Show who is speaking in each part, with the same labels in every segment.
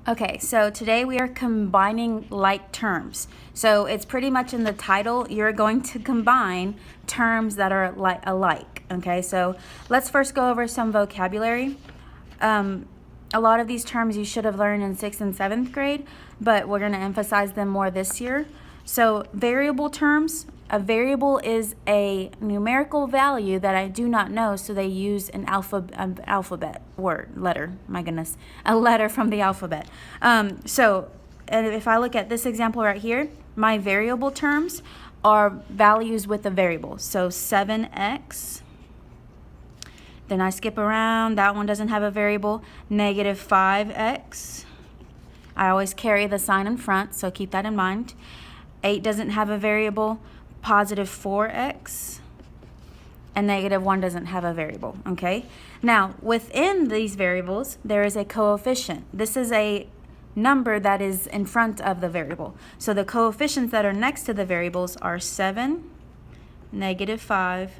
Speaker 1: Okay, so today we are combining like terms. So it's pretty much in the title, you're going to combine terms that are alike. Okay, so let's first go over some vocabulary. A lot of these terms you should have learned in 6th and 7th grade, but we're going to emphasize them more this year. So variable terms. A variable is a numerical value that I do not know, so they use an alphabet letter. My goodness, a letter from the alphabet. And if I look at this example right here, my variable terms are values with a variable. So 7x. Then I skip around. That one doesn't have a variable. Negative 5x. I always carry the sign in front, so keep that in mind. 8 doesn't have a variable. Positive 4x, and negative 1 doesn't have a variable, okay? Now, within these variables, there is a coefficient. This is a number that is in front of the variable. So the coefficients that are next to the variables are 7, negative 5,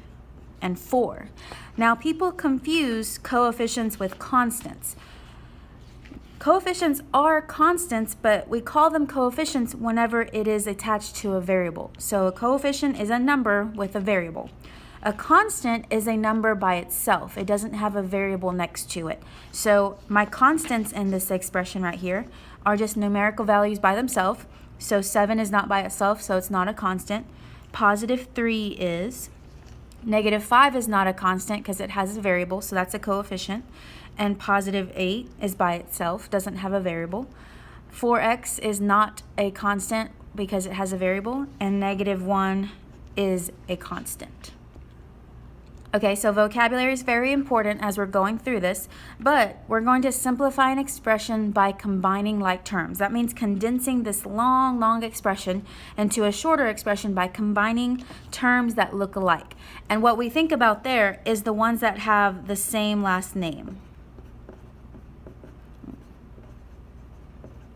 Speaker 1: and 4. Now, people confuse coefficients with constants. Coefficients are constants, but we call them coefficients whenever it is attached to a variable. So a coefficient is a number with a variable. A constant is a number by itself. It doesn't have a variable next to it. So my constants in this expression right here are just numerical values by themselves. So 7 is not by itself, so it's not a constant. Positive 3 is. Negative 5 is not a constant because it has a variable, so that's a coefficient. And positive 8 is by itself, doesn't have a variable. 4x is not a constant because it has a variable, and negative 1 is a constant. Okay, so vocabulary is very important as we're going through this, but we're going to simplify an expression by combining like terms. That means condensing this long expression into a shorter expression by combining terms that look alike. And what we think about there is the ones that have the same last name.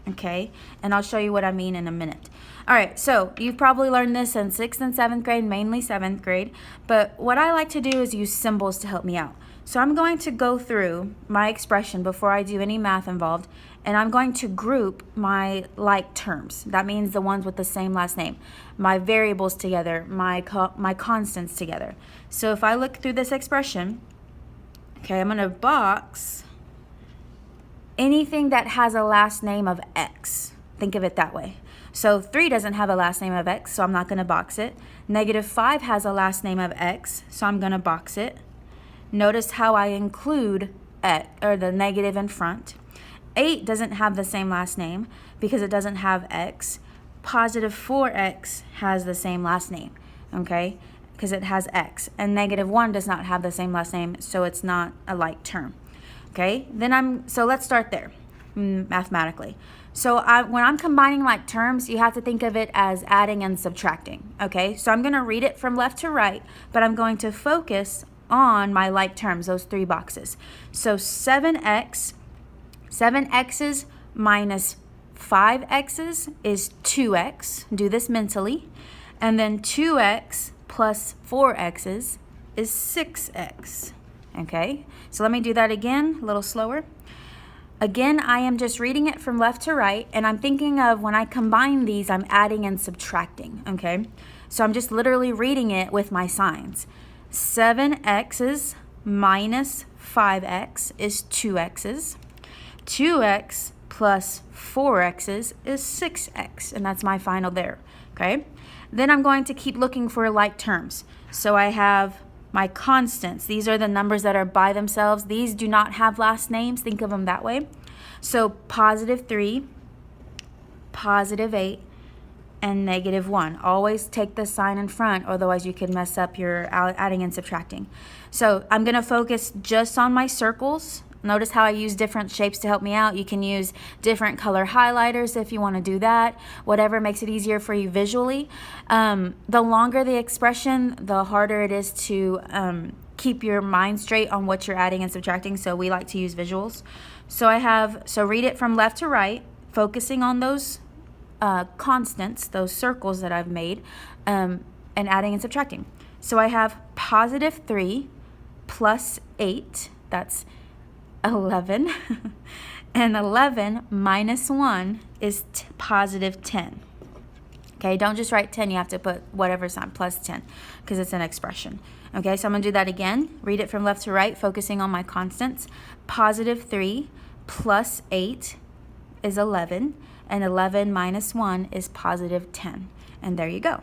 Speaker 1: Okay, and I'll show you what I mean in a minute. All right, so you've probably learned this in 6th and 7th grade, mainly 7th grade, but what I like to do is use symbols to help me out. So I'm going to go through my expression before I do any math involved, and I'm going to group my like terms. That means the ones with the same last name. My variables together, my constants together. So if I look through this expression, okay, I'm going to box anything that has a last name of X. Think of it that way. So 3 doesn't have a last name of X, so I'm not going to box it. Negative 5 has a last name of X, so I'm going to box it. Notice how I include X, or the negative in front. 8 doesn't have the same last name because it doesn't have X. Positive 4X has the same last name, okay, because it has X. And negative 1 does not have the same last name, so it's not a like term. Okay, so let's start there mathematically. So when I'm combining like terms, you have to think of it as adding and subtracting. Okay, so I'm going to read it from left to right, but I'm going to focus on my like terms, those 3 boxes. So 7x's minus 5x's is 2x. Do this mentally. And then 2x plus 4x's is 6x. Okay, so let me do that again, a little slower. Again, I am just reading it from left to right, and I'm thinking of when I combine these, I'm adding and subtracting, okay? So I'm just literally reading it with my signs. 7x's minus 5x is 2x's. 2x plus 4x's is 6x, and that's my final there, okay? Then I'm going to keep looking for like terms. So I have my constants. These are the numbers that are by themselves. These do not have last names. Think of them that way. So positive 3, positive 8, and negative 1. Always take the sign in front, otherwise you could mess up your adding and subtracting. So I'm going to focus just on my circles. Notice how I use different shapes to help me out. You can use different color highlighters if you want to do that. Whatever makes it easier for you visually. The longer the expression, the harder it is to keep your mind straight on what you're adding and subtracting. So we like to use visuals. So read it from left to right, focusing on those constants, those circles that I've made, and adding and subtracting. So I have positive 3 plus 8. That's 11. And 11 minus 1 is positive 10. Okay, don't just write 10. You have to put whatever sign, plus 10, because it's an expression. Okay, so I'm going to do that again. Read it from left to right, focusing on my constants. Positive 3 plus 8 is 11, and 11 minus 1 is positive 10. And there you go.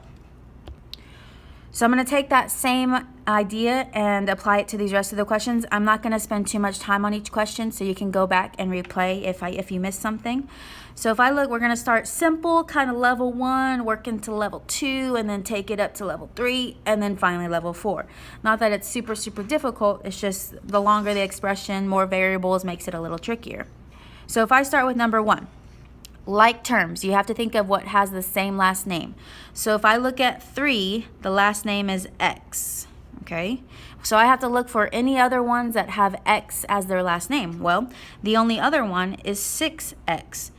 Speaker 1: So I'm going to take that same idea and apply it to these rest of the questions. I'm not going to spend too much time on each question, so you can go back and replay if you missed something. So if I look, we're going to start simple, kind of level 1, work into level 2, and then take it up to level 3, and then finally level 4. Not that it's super, super difficult. It's just the longer the expression, more variables makes it a little trickier. So if I start with number 1. Like terms, you have to think of what has the same last name. So if I look at 3, the last name is X, okay? So I have to look for any other ones that have X as their last name. Well, the only other one is 6X,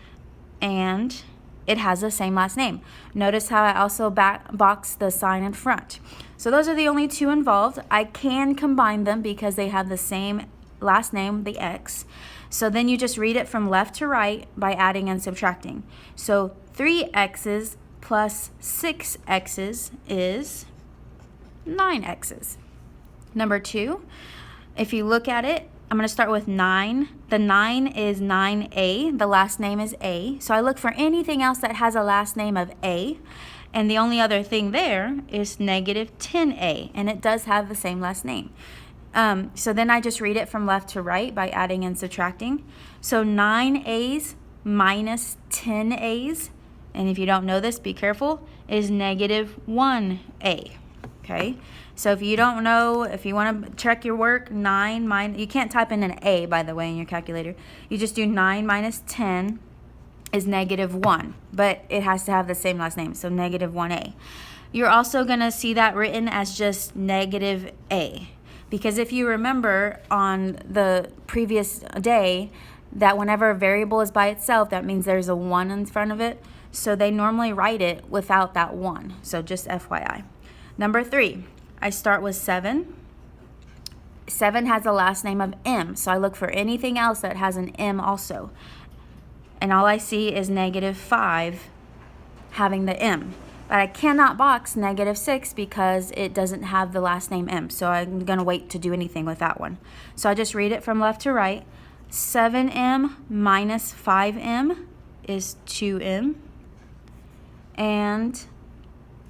Speaker 1: and it has the same last name. Notice how I also box the sign in front. So those are the only two involved. I can combine them because they have the same last name, the X. So then you just read it from left to right by adding and subtracting. So 3x's plus 6x's is 9x's. Number 2, if you look at it, I'm going to start with 9. The 9 is 9a. The last name is A. So I look for anything else that has a last name of A. And the only other thing there is negative 10a. And it does have the same last name. So then I just read it from left to right by adding and subtracting. So 9a's minus 10a's, and if you don't know this, be careful, is negative 1a. Okay, so if you don't know, if you want to check your work, 9 minus, you can't type in an a, by the way, in your calculator. You just do 9 minus 10 is negative 1, but it has to have the same last name, so negative 1a. You're also going to see that written as just negative a. Because if you remember on the previous day that whenever a variable is by itself, that means there's a 1 in front of it. So they normally write it without that 1. So just FYI. Number 3, I start with 7. 7 has a last name of M. So I look for anything else that has an M also. And all I see is negative 5 having the M. But I cannot box negative 6 because it doesn't have the last name M. So I'm going to wait to do anything with that one. So I just read it from left to right. 7m minus 5m is 2m. And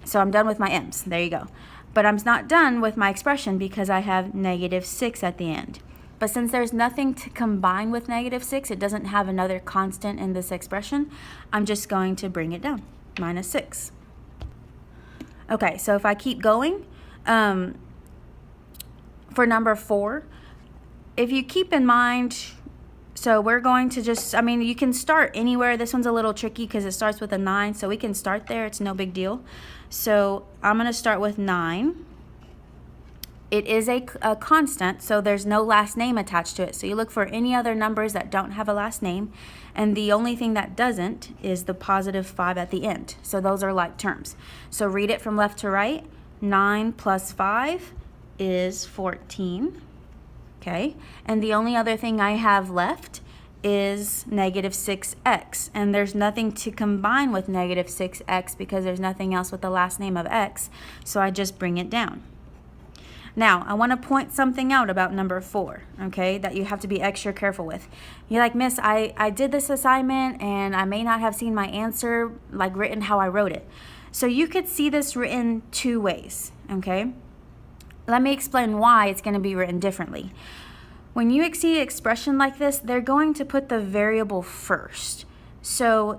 Speaker 1: so I'm done with my m's. There you go. But I'm not done with my expression because I have negative 6 at the end. But since there's nothing to combine with negative 6, it doesn't have another constant in this expression, I'm just going to bring it down, minus 6. Okay, so if I keep going, for number 4, if you keep in mind, so we're going to just, you can start anywhere. This one's a little tricky because it starts with a 9, so we can start there. It's no big deal. So I'm going to start with 9. It is a constant, so there's no last name attached to it. So you look for any other numbers that don't have a last name, and the only thing that doesn't is the positive 5 at the end. So those are like terms. So read it from left to right. 9 plus 5 is 14. Okay, and the only other thing I have left is negative 6x, and there's nothing to combine with negative 6x because there's nothing else with the last name of x, so I just bring it down. Now, I want to point something out about number 4, okay, that you have to be extra careful with. You're like, Miss, I did this assignment and I may not have seen my answer like written how I wrote it. So you could see this written 2 ways, okay? Let me explain why it's going to be written differently. When you see an expression like this, they're going to put the variable first. So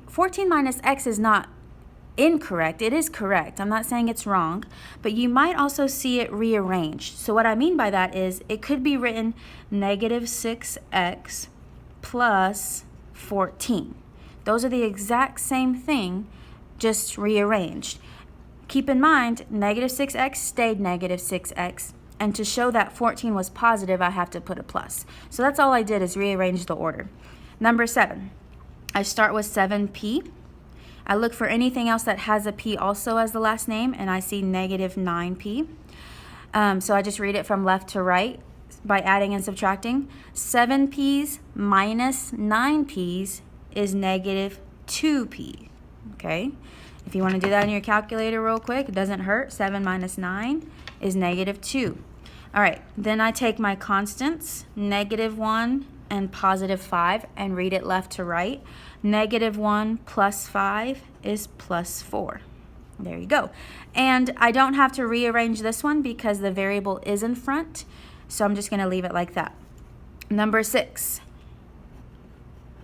Speaker 1: 14 minus x is not incorrect. It is correct. I'm not saying it's wrong, but you might also see it rearranged. So what I mean by that is it could be written negative 6x plus 14. Those are the exact same thing, just rearranged. Keep in mind, negative 6x stayed negative 6x, and to show that 14 was positive, I have to put a plus. So that's all I did is rearrange the order. Number 7, I start with 7p. I look for anything else that has a p also as the last name, and I see negative 9p. So I just read it from left to right. by adding and subtracting. 7p's minus 9p's is negative 2p, okay? If you want to do that in your calculator real quick, it doesn't hurt. 7 minus 9 is negative 2. All right, then I take my constants, negative 1 and positive 5, and read it left to right. Negative 1 plus 5 is plus 4. There you go. And I don't have to rearrange this one because the variable is in front, so I'm just going to leave it like that. Number 6.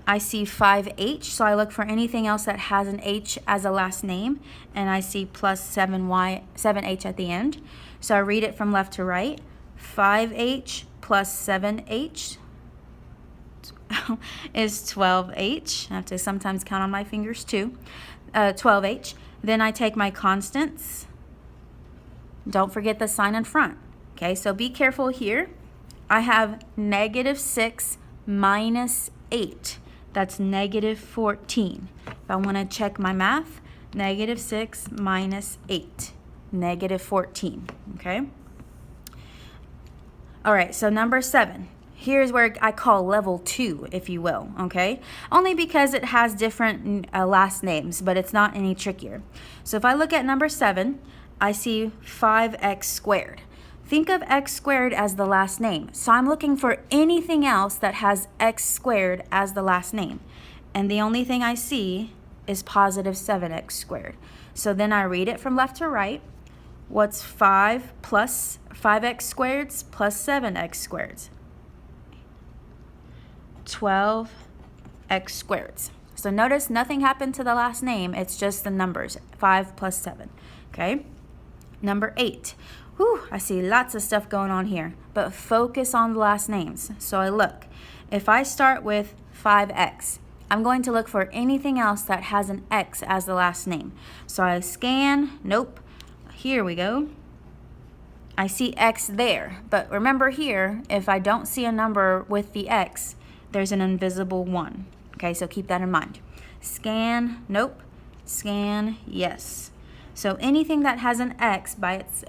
Speaker 1: I see 5h, so I look for anything else that has an h as a last name, and I see plus 7h at the end. So I read it from left to right. 5h plus 7h is 12h. I have to sometimes count on my fingers too. 12h. Then I take my constants. Don't forget the sign in front. Okay, so be careful here. I have negative 6 minus 8. That's negative 14. If I want to check my math, negative 6 minus 8, negative 14, okay? All right, so number 7. Here's where I call level 2, if you will, okay? Only because it has different last names, but it's not any trickier. So if I look at number 7, I see 5x squared. Think of x squared as the last name. So I'm looking for anything else that has x squared as the last name. And the only thing I see is positive 7x squared. So then I read it from left to right. What's 5 plus 5x squareds plus 7x squareds? 12x squareds. So notice nothing happened to the last name. It's just the numbers, 5 plus 7. Okay? Number 8. Whew, I see lots of stuff going on here, but focus on the last names. So I look. If I start with 5x, I'm going to look for anything else that has an x as the last name. So I scan, nope. Here we go. I see x there, but remember here, if I don't see a number with the x, there's an invisible 1. Okay, so keep that in mind. Scan, nope. Scan, yes. So anything that has an x by its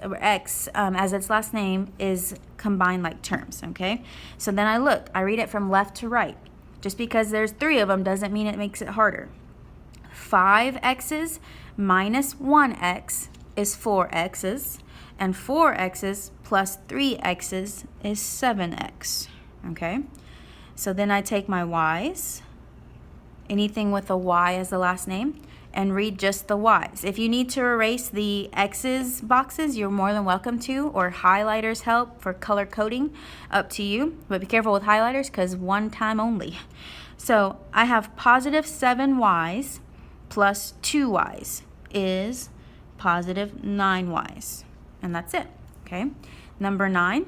Speaker 1: as its last name is combined like terms, okay? So then I look, I read it from left to right. Just because there's 3 of them doesn't mean it makes it harder. 5x's minus 1x is 4x's, and 4x's plus 3x's is 7x, okay? So then I take my y's, anything with a y as the last name, and read just the y's. If you need to erase the x's boxes, you're more than welcome to, or highlighters help for color coding, up to you. But be careful with highlighters because one time only. So I have positive 7y's plus 2y's is positive 9y's. And that's it, okay? Number 9,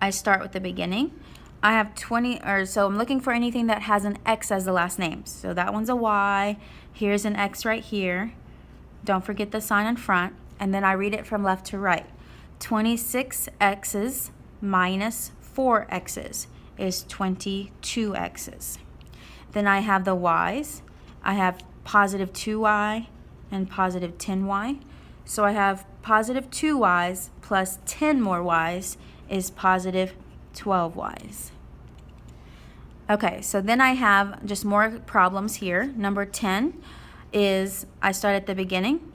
Speaker 1: I start with the beginning. I have 20, so I'm looking for anything that has an x as the last name. So that one's a y. Here's an x right here. Don't forget the sign in front. And then I read it from left to right. 26x's minus 4x's is 22x's. Then I have the y's. I have positive 2y and positive 10y. So I have positive 2y's plus 10 more y's is positive 12y's. Okay, so then I have just more problems here. Number 10 is I start at the beginning.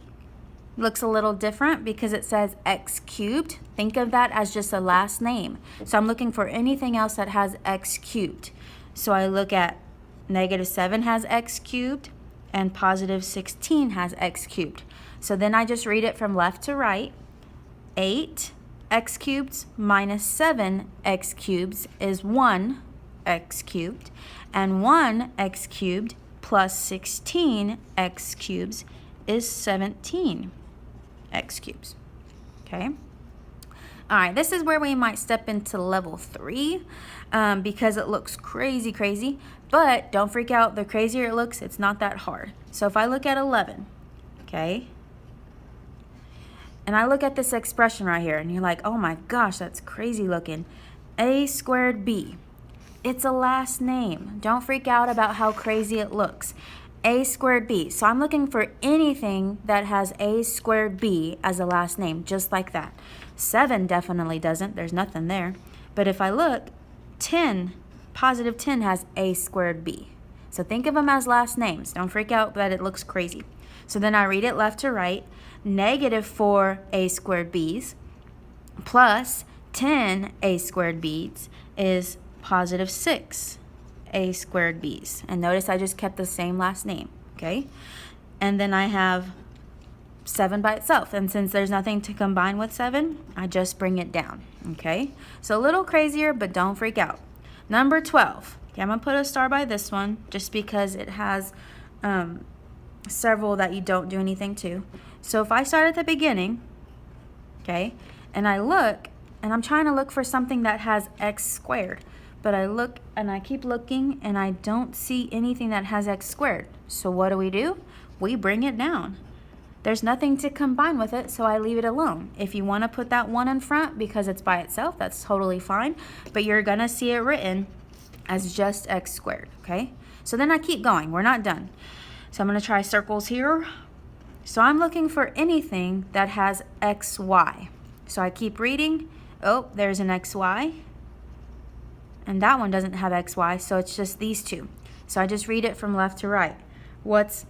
Speaker 1: Looks a little different because it says x cubed. Think of that as just a last name. So I'm looking for anything else that has x cubed. So I look at negative 7 has x cubed and positive 16 has x cubed. So then I just read it from left to right. 8 x cubed minus 7 x cubed is 1 x cubed, and 1 x cubed plus 16 x cubed is 17 x cubed. Okay? All right, this is where we might step into level 3 because it looks crazy, but don't freak out. The crazier it looks, it's not that hard. So if I look at 11, okay, and I look at this expression right here, and you're like, oh my gosh, that's crazy looking. A squared b. It's a last name. Don't freak out about how crazy it looks. A squared b. So I'm looking for anything that has a squared b as a last name, just like that. 7 definitely doesn't. There's nothing there. But if I look, 10, positive 10 has a squared b. So think of them as last names. Don't freak out that it looks crazy. So then I read it left to right. Negative 4a squared b's plus 10a squared b's is positive 6a squared b's. And notice I just kept the same last name, okay? And then I have 7 by itself. And since there's nothing to combine with 7, I just bring it down, okay? So a little crazier, but don't freak out. Number 12. Okay, I'm going to put a star by this one just because it has several that you don't do anything to. So if I start at the beginning, okay, and I look, and I'm trying to look for something that has x squared, but I look and I keep looking and I don't see anything that has x squared. So what do? We bring it down. There's nothing to combine with it, so I leave it alone. If you want to put that 1 in front because it's by itself, that's totally fine, but you're going to see it written as just x squared, okay? So then I keep going. We're not done. So I'm going to try circles here. So I'm looking for anything that has xy. So I keep reading. Oh, there's an xy. And that one doesn't have xy, so it's just these two. So I just read it from left to right. What's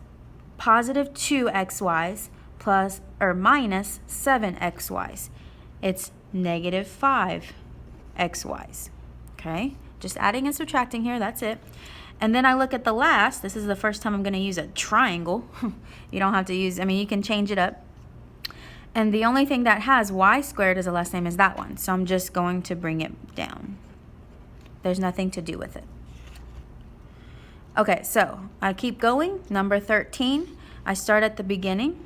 Speaker 1: positive 2xy's plus or minus 7xy's? It's negative 5xy's. Okay? Just adding and subtracting here, that's it. And then I look at the last. This is the first time I'm going to use a triangle. You don't have to use, I mean, you can change it up. And the only thing that has y squared as a last name is that one. So I'm just going to bring it down. There's nothing to do with it. Okay, so I keep going. Number 13, I start at the beginning.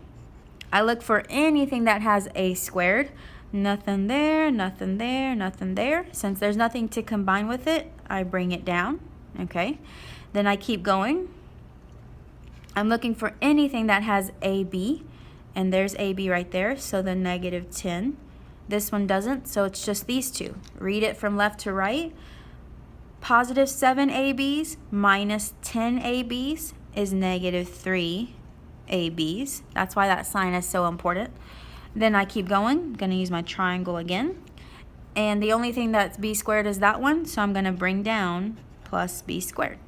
Speaker 1: I look for anything that has a squared. Nothing there, nothing there, nothing there. Since there's nothing to combine with it, I bring it down. Okay, then I keep going. I'm looking for anything that has AB, and there's AB right there, so the negative 10. This one doesn't, so it's just these two. Read it from left to right. Positive 7 ABs minus 10 ABs is negative 3 ABs. That's why that sign is so important. Then I keep going. I'm going to use my triangle again. And the only thing that's b squared is that one, so I'm going to bring down plus b squared.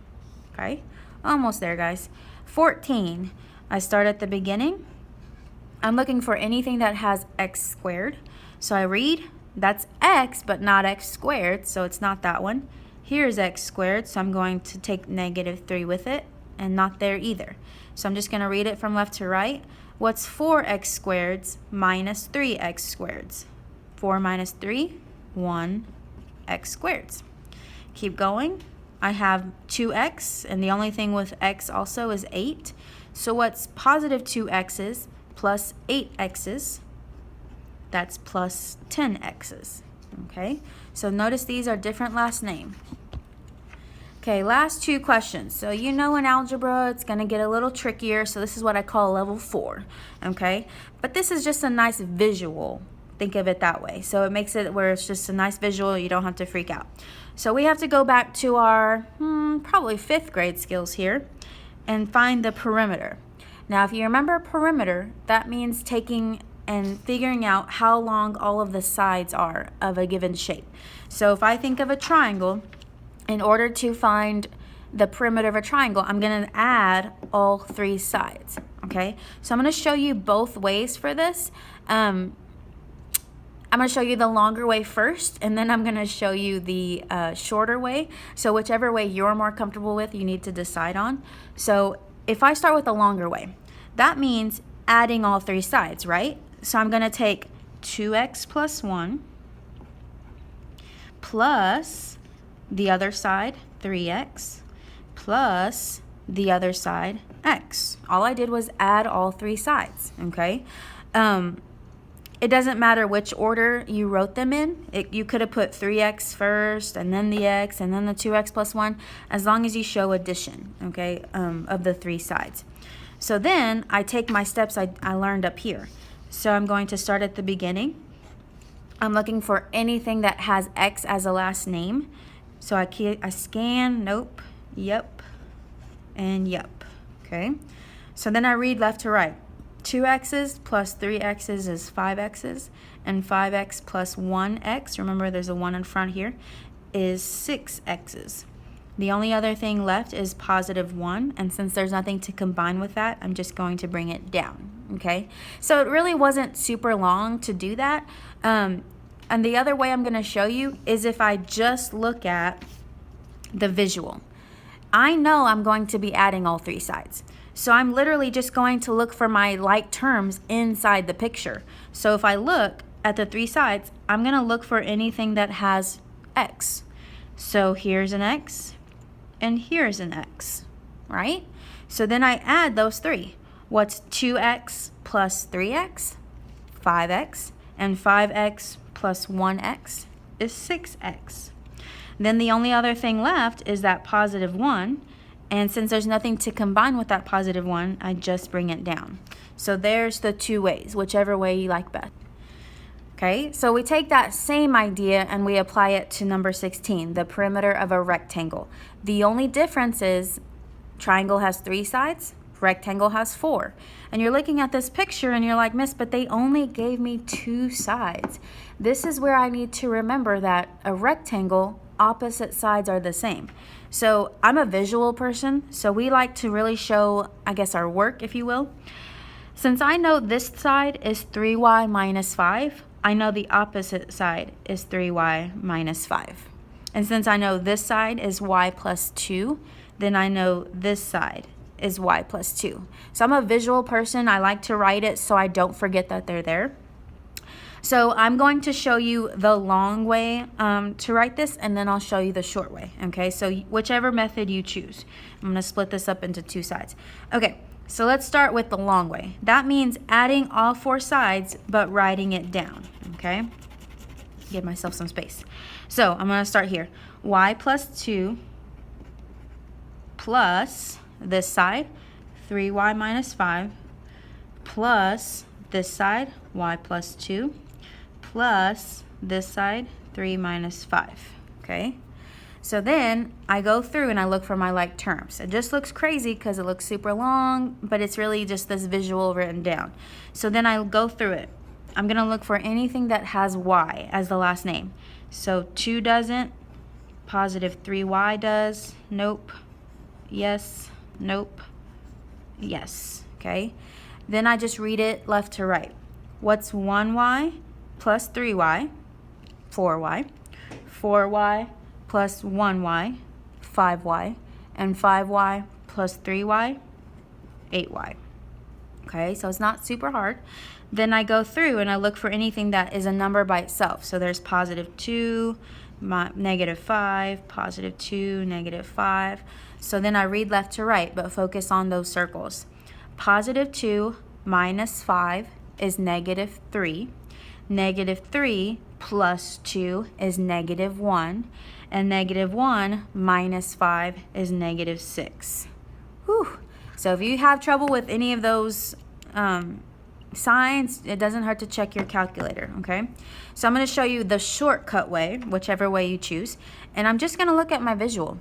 Speaker 1: Okay? Almost there, guys. 14. I start at the beginning. I'm looking for anything that has x squared. So I read, that's x, but not x squared, so it's not that one. Here's x squared, so I'm going to take negative 3 with it, and not there either. So I'm just going to read it from left to right. What's 4x squareds minus 3x squareds? 4 minus 3, 1x squareds. Keep going. I have 2x, and the only thing with x also is 8. So what's positive 2x's plus 8x's? That's plus 10x's. Okay, so notice these are different last name. Okay, last two questions. So you know in algebra it's going to get a little trickier, so this is what I call level 4. Okay, but this is just a nice visual. Think of it that way. So it makes it where it's just a nice visual, you don't have to freak out. So we have to go back to our probably 5th grade skills here and find the perimeter. Now if you remember perimeter, that means taking and figuring out how long all of the sides are of a given shape. So if I think of a triangle, in order to find the perimeter of a triangle, I'm going to add all 3 sides, okay? So I'm going to show you both ways for this. I'm going to show you the longer way first, and then I'm going to show you the shorter way. So whichever way you're more comfortable with, you need to decide on. So if I start with the longer way, that means adding all 3 sides, right? So I'm going to take 2x plus 1 plus the other side, 3x, plus the other side, x. All I did was add all 3 sides, okay? It doesn't matter which order you wrote them in. You could have put 3x first, and then the x, and then the 2x plus 1, as long as you show addition, okay, of the 3 sides. So then I take my steps I learned up here. So I'm going to start at the beginning. I'm looking for anything that has x as a last name. So I scan, nope, yep, and yep, okay? So then I read left to right. 2x's plus 3x's is 5x's, and 5x plus 1x, remember there's a 1 in front here, is 6x's. The only other thing left is positive 1, and since there's nothing to combine with that, I'm just going to bring it down, okay? So it really wasn't super long to do that. And the other way I'm going to show you is if I just look at the visual. I know I'm going to be adding all three sides. So I'm literally just going to look for my like terms inside the picture. So if I look at the three sides, I'm going to look for anything that has x. So here's an x, and here's an x, right? So then I add those three. What's 2x plus 3x? 5x. And 5x plus 1x is 6x. Then the only other thing left is that positive 1. And since there's nothing to combine with that positive 1, I just bring it down. So there's the two ways, whichever way you like best. Okay, so we take that same idea and we apply it to number 16, the perimeter of a rectangle. The only difference is triangle has 3 sides, rectangle has 4. And you're looking at this picture and you're like, Miss, but they only gave me 2 sides. This is where I need to remember that a rectangle, opposite sides are the same. So I'm a visual person, so we like to really show, I guess, our work, if you will. Since I know this side is 3y minus 5, I know the opposite side is 3y minus 5. And since I know this side is y plus 2, then I know this side is y plus 2. So I'm a visual person. I like to write it so I don't forget that they're there. So I'm going to show you the long way to write this, and then I'll show you the short way, okay? So whichever method you choose. I'm going to split this up into 2 sides. Okay, so let's start with the long way. That means adding all 4 sides, but writing it down, okay? Give myself some space. So I'm going to start here. Y plus 2 plus this side, 3y minus 5, plus this side, y plus 2, plus this side, 3 minus 5, okay? So then I go through and I look for my like terms. It just looks crazy because it looks super long, but it's really just this visual written down. So then I'll go through it. I'm going to look for anything that has y as the last name. So 2 doesn't, positive 3y does, nope, yes, nope, yes, okay? Then I just read it left to right. What's 1y plus 3y? 4y. 4y plus 1y, 5y. And 5y plus 3y, 8y. Okay, so it's not super hard. Then I go through and I look for anything that is a number by itself. So there's positive 2, negative 5, positive 2, negative 5. So then I read left to right, but focus on those circles. Positive 2 minus 5 is negative 3. Negative 3 plus 2 is negative 1. And negative 1 minus 5 is negative 6. Whew. So if you have trouble with any of those signs, it doesn't hurt to check your calculator, okay? So I'm going to show you the shortcut way, whichever way you choose. And I'm just going to look at my visual.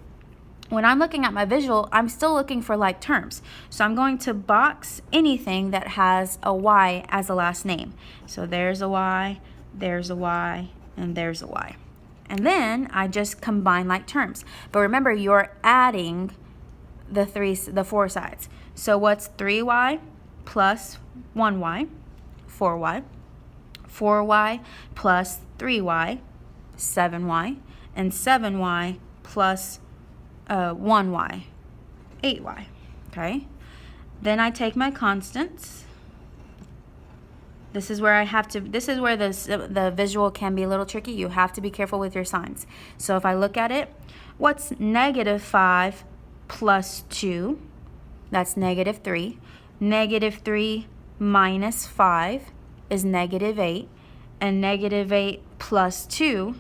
Speaker 1: When I'm looking at my visual, I'm still looking for like terms. So I'm going to box anything that has a y as a last name. So there's a y, and there's a y. And then I just combine like terms. But remember, you're adding the 4 sides. So what's 3y plus 1y? 4y. 4y plus 3y, 7y. And 7y plus 1y, 8y, okay? Then I take my constants. This is where the visual can be a little tricky. You have to be careful with your signs. So if I look at it, what's negative 5 plus 2? That's negative 3. Negative 3 minus 5 is negative 8. And negative 8 plus 2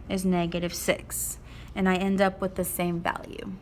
Speaker 1: is negative 6. And I end up with the same value.